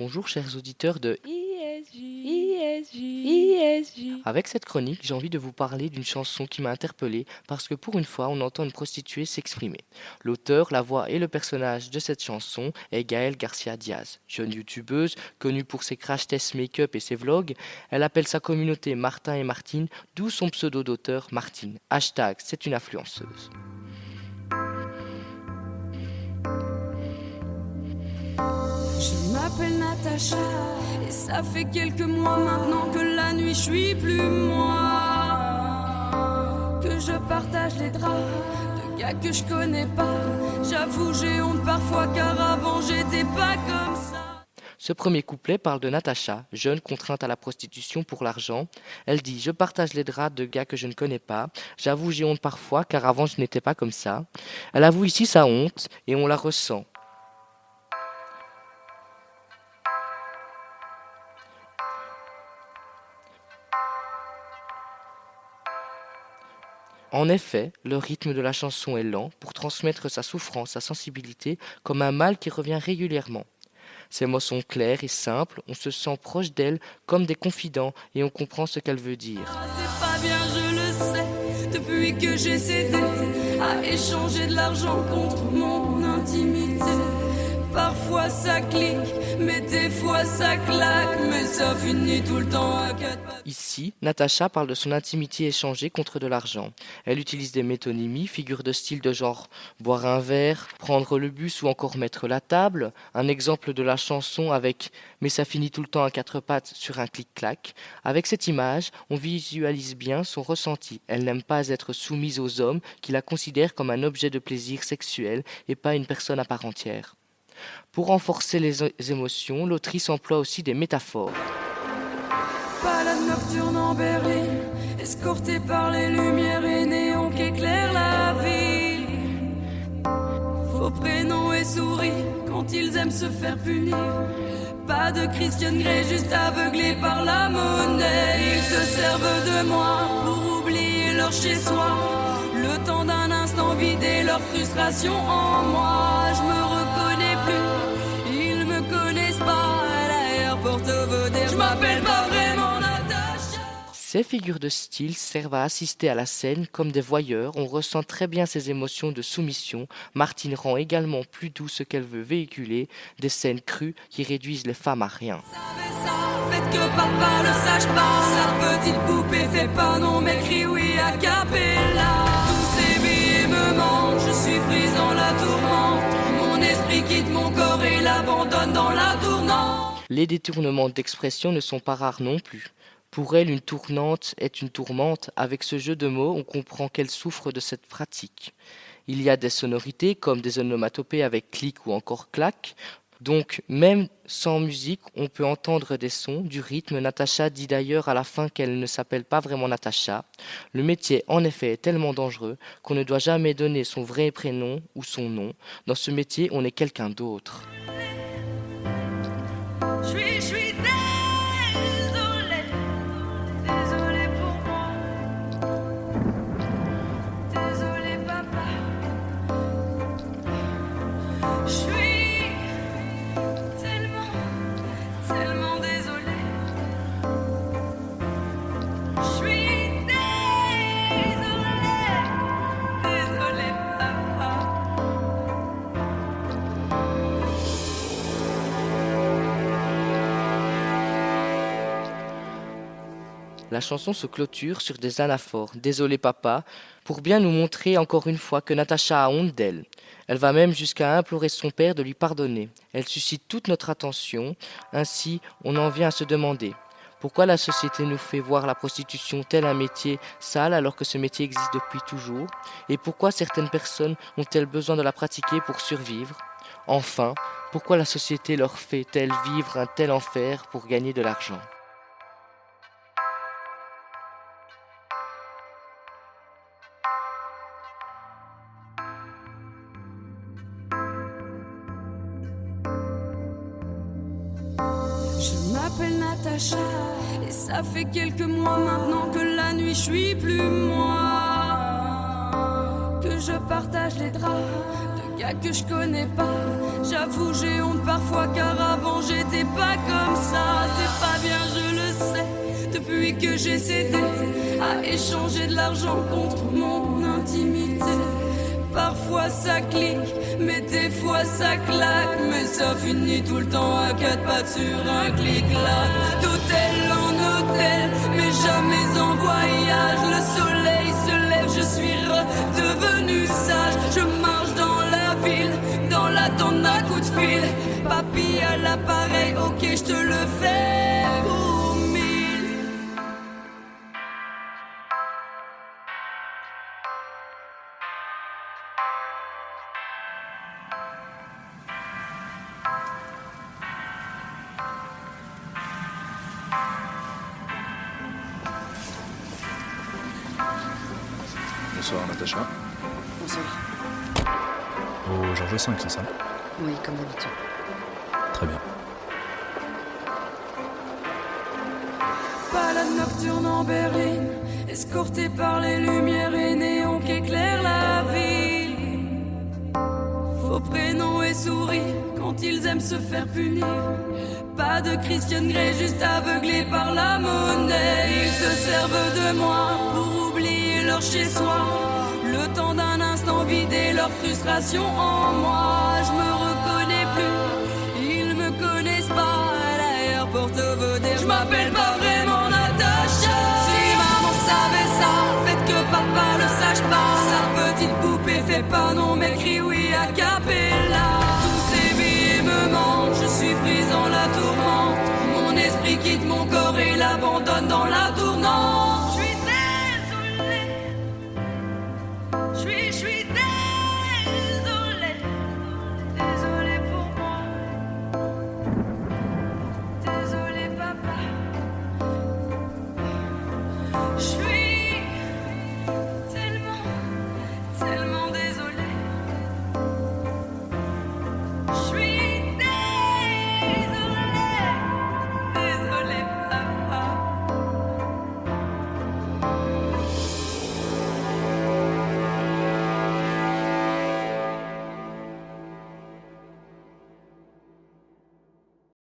Bonjour chers auditeurs de ESG. Avec cette chronique, j'ai envie de vous parler d'une chanson qui m'a interpellé parce que pour une fois, on entend une prostituée s'exprimer. L'auteur, la voix et le personnage de cette chanson est Gaëlle Garcia Diaz. Jeune youtubeuse, connue pour ses crash tests make-up et ses vlogs, elle appelle sa communauté Martin et Martine, d'où son pseudo d'auteur Martine. Hashtag, c'est une influenceuse. Je m'appelle Natacha et ça fait quelques mois maintenant que la nuit je suis plus moi. Que je partage les draps de gars que je connais pas. J'avoue j'ai honte parfois car avant j'étais pas comme ça. Ce premier couplet parle de Natacha, jeune contrainte à la prostitution pour l'argent. Elle dit « Je partage les draps de gars que je ne connais pas. J'avoue j'ai honte parfois car avant je n'étais pas comme ça. » Elle avoue ici sa honte et on la ressent. En effet, le rythme de la chanson est lent pour transmettre sa souffrance, sa sensibilité, comme un mal qui revient régulièrement. Ses mots sont clairs et simples, on se sent proche d'elle comme des confidents et on comprend ce qu'elle veut dire. C'est pas bien je le sais. Depuis que j'ai cédé à échanger de l'argent contre mon intimité. Parfois ça clique, mais des fois ça claque. Mais ça finit tout le temps à quatre pattes. Ici, Natacha parle de son intimité échangée contre de l'argent. Elle utilise des métonymies, figures de style de genre boire un verre, prendre le bus ou encore mettre la table. Un exemple de la chanson avec « mais ça finit tout le temps à quatre pattes » sur un clic-clac. Avec cette image, on visualise bien son ressenti. Elle n'aime pas être soumise aux hommes qui la considèrent comme un objet de plaisir sexuel et pas une personne à part entière. Pour renforcer les émotions, l'autrice emploie aussi des métaphores. Balade nocturne en berline, escortée par les lumières et néons qui éclairent la ville. Faux prénoms et souris quand ils aiment se faire punir. Pas de Christian Grey, juste aveuglés par la monnaie. Ils se servent de moi pour oublier leur chez-soi. Le temps d'un instant vider leur frustration en moi. Je me reconnais plus, ils me connaissent pas. D'ailleurs pour tout vous dire, je m'appelle pas vraiment Natacha. Ces figures de style servent à assister à la scène comme des voyeurs. On ressent très bien ses émotions de soumission. Martine rend également plus doux ce qu'elle veut véhiculer, des scènes crues qui réduisent les femmes à rien. Savez ça, faites que papa le sache pas. Sa petite poupée fait pas non mais crie oui à capella. Tous ces billets me manquent, je suis prise dans la tourmente. Mon esprit quitte mon corps et l'abandonne dans la tournante. Les détournements d'expression ne sont pas rares non plus. Pour elle, une tournante est une tourmente. Avec ce jeu de mots, on comprend qu'elle souffre de cette pratique. Il y a des sonorités comme des onomatopées avec clic ou encore clac. Donc, même sans musique, on peut entendre des sons, du rythme. Natacha dit d'ailleurs à la fin qu'elle ne s'appelle pas vraiment Natacha. Le métier, en effet, est tellement dangereux qu'on ne doit jamais donner son vrai prénom ou son nom. Dans ce métier, on est quelqu'un d'autre. Je suis désolée, désolée pour moi. Désolée papa. Je suis tellement désolée. Je suis désolée papa. La chanson se clôture sur des anaphores, désolé papa, pour bien nous montrer encore une fois que Natacha a honte d'elle. Elle va même jusqu'à implorer son père de lui pardonner. Elle suscite toute notre attention, ainsi on en vient à se demander pourquoi la société nous fait voir la prostitution tel un métier sale alors que ce métier existe depuis toujours, et pourquoi certaines personnes ont-elles besoin de la pratiquer pour survivre. Enfin, pourquoi la société leur fait-elle vivre un tel enfer pour gagner de l'argent. Je m'appelle Natacha et ça fait quelques mois maintenant que la nuit je suis plus moi. Que je partage les draps de gars que je connais pas. J'avoue j'ai honte parfois car avant j'étais pas Depuis que j'ai cédé à échanger de l'argent contre mon intimité. Parfois ça clique, mais des fois ça claque. Mais ça finit tout le temps à quatre pattes sur un clic-clac. D'hôtel en hôtel, mais jamais en voyage. Le soleil se lève, je suis redevenu sage. Je marche dans la ville, dans l'attente d'un coup de fil. Papy à l'appareil, ok je te le fais pour 1000. Bonsoir Natacha. Bonsoir. Au Georges V, c'est ça? Oui, comme d'habitude. Très bien. Balade nocturne en Berlin, escorté par les lumières et néons qui éclairent la ville. Faux prénoms et sourires quand ils aiment se faire punir. Pas de Christian Grey, juste aveuglés par la monnaie. Ils se servent de moi pour oublier leur chez-soi. Le temps d'un instant vider leur frustration en moi. Je me reconnais plus, ils me connaissent pas. D'ailleurs pour tout vous dire, je m'appelle pas vraiment Natacha. Si maman savait ça, faites que papa le sache pas. Sa petite poupée fait pas non mais crie oui a cappella. Tous ces billets me manquent, je suis prise dans la tourmente. Mon esprit quitte mon corps.